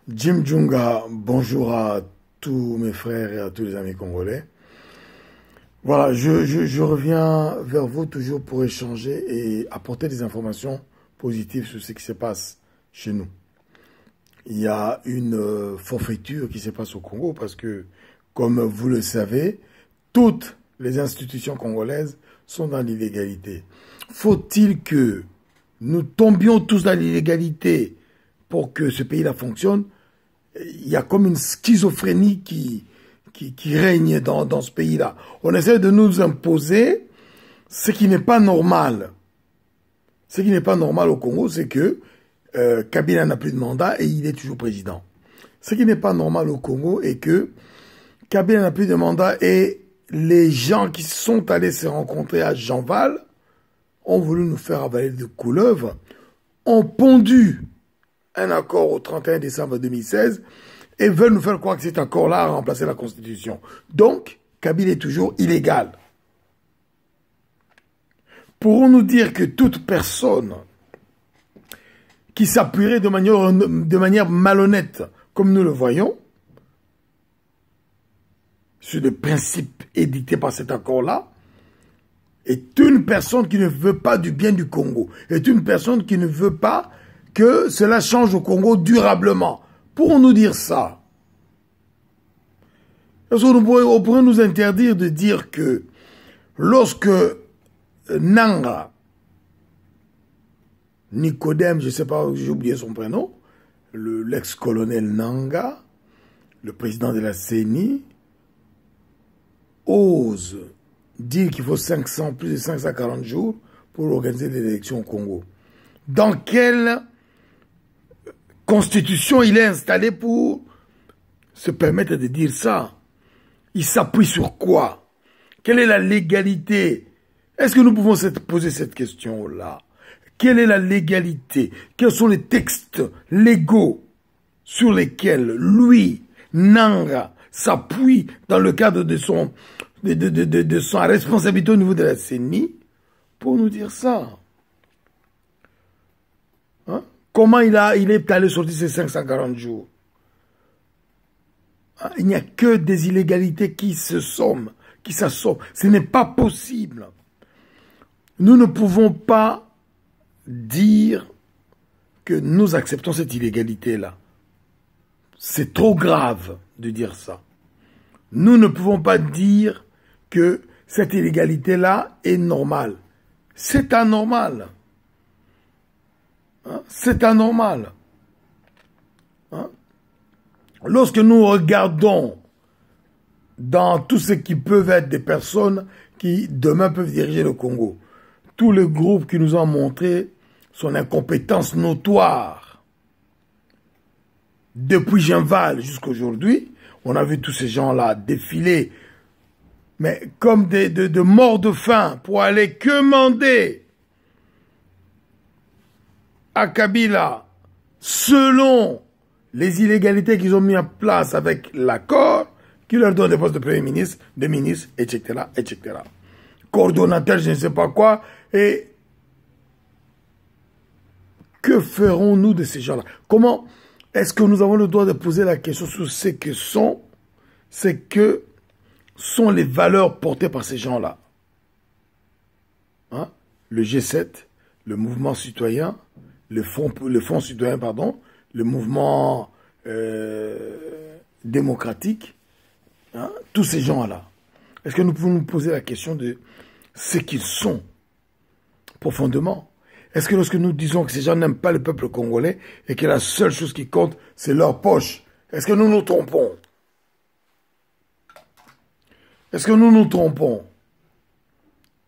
Jim Djunga, bonjour à tous mes frères et à tous les amis congolais. Voilà, je reviens vers vous toujours pour échanger et apporter des informations positives sur ce qui se passe chez nous. Il y a une forfaiture qui se passe au Congo parce que, comme vous le savez, toutes les institutions congolaises sont dans l'illégalité. Faut-il que nous tombions tous dans l'illégalité pour que ce pays-là fonctionne? Il y a comme une schizophrénie qui règne dans ce pays-là. On essaie de nous imposer ce qui n'est pas normal. Ce qui n'est pas normal au Congo, c'est que Kabila n'a plus de mandat et il est toujours président. Ce qui n'est pas normal au Congo est que Kabila n'a plus de mandat et les gens qui sont allés se rencontrer à Jean-Val ont voulu nous faire avaler de couleuvres, ont pondu un accord au 31 décembre 2016 et veulent nous faire croire que cet accord-là a remplacé la Constitution. Donc, Kabila est toujours illégal. Pourrons-nous dire que toute personne qui s'appuierait de manière malhonnête, comme nous le voyons, sur des principes édictés par cet accord-là, est une personne qui ne veut pas du bien du Congo, est une personne qui ne veut pas que cela change au Congo durablement. Pourrons-nous dire ça? Est-ce qu'on pourrait nous interdire de dire que lorsque Nanga, Nicodème, je ne sais pas, j'ai oublié son prénom, l'ex-colonel Nanga, le président de la CENI, ose dire qu'il faut plus de 540 jours pour organiser des élections au Congo. Dans quelle constitution il est installé pour se permettre de dire ça? Il s'appuie sur quoi? Quelle est la légalité? Est-ce que nous pouvons poser cette question-là? Quelle est la légalité? Quels sont les textes légaux sur lesquels lui, Nanga, s'appuie dans le cadre de sa responsabilité au niveau de la CENI pour nous dire ça? Hein? Comment il est allé sortir ces 540 jours? Hein? Il n'y a que des illégalités qui s'assomment. Ce n'est pas possible. Nous ne pouvons pas dire que nous acceptons cette illégalité-là. C'est trop grave de dire ça. Nous ne pouvons pas dire que cette illégalité-là est normale. C'est anormal. Hein? C'est anormal. Hein? Lorsque nous regardons dans tout ce qui peuvent être des personnes qui demain peuvent diriger le Congo, tous les groupes qui nous ont montré son incompétence notoire, depuis Jean-Val jusqu'à aujourd'hui, on a vu tous ces gens-là défiler, mais comme de morts de faim pour aller quemander à Kabila selon les illégalités qu'ils ont mis en place avec l'accord qui leur donne des postes de premier ministre, de ministre, etc., etc. Coordonnateur, je ne sais pas quoi, et que ferons-nous de ces gens-là? Comment est-ce que nous avons le droit de poser la question sur ce que sont les valeurs portées par ces gens-là? Hein? Le G7, le mouvement citoyen, le Fonds citoyen, pardon, le mouvement démocratique, hein? Tous ces gens-là. Est-ce que nous pouvons nous poser la question de ce qu'ils sont profondément? Est-ce que lorsque nous disons que ces gens n'aiment pas le peuple congolais et que la seule chose qui compte, c'est leur poche, est-ce que nous nous trompons? Est-ce que nous nous trompons?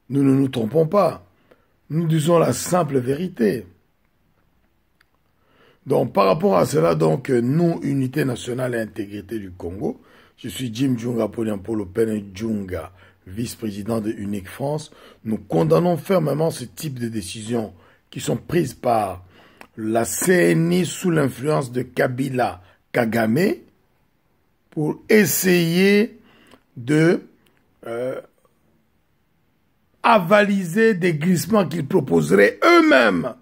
Nous ne nous trompons pas. Nous disons la simple vérité. Donc, par rapport à cela, donc, nous, Unité nationale et intégrité du Congo, je suis Jim Djunga Polo Pene Djunga, vice-président de Unique France. Nous condamnons fermement ce type de décisions qui sont prises par la CENI sous l'influence de Kabila Kagame pour essayer de avaliser des glissements qu'ils proposeraient eux-mêmes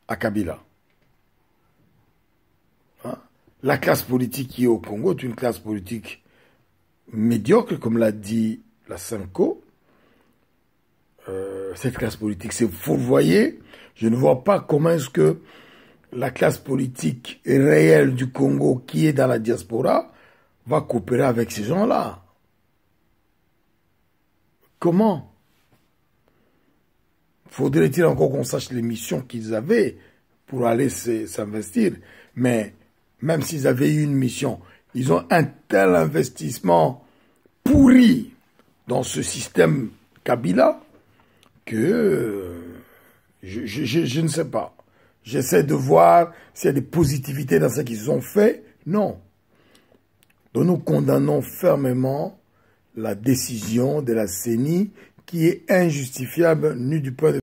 à Kabila. Hein? la classe politique qui est au Congo est une classe politique médiocre, comme l'a dit la SEMCO. Cette classe politique s'est fourvoyée. Je ne vois pas comment est-ce que la classe politique réelle du Congo qui est dans la diaspora va coopérer avec ces gens-là. Comment? Faudrait-il encore qu'on sache les missions qu'ils avaient pour aller s'investir? Mais même s'ils avaient eu une mission, ils ont un tel investissement pourri dans ce système Kabila que je ne sais pas. J'essaie de voir s'il y a des positivités dans ce qu'ils ont fait. Non. Donc nous condamnons fermement la décision de la CENI qui est injustifiable, nu du point de vue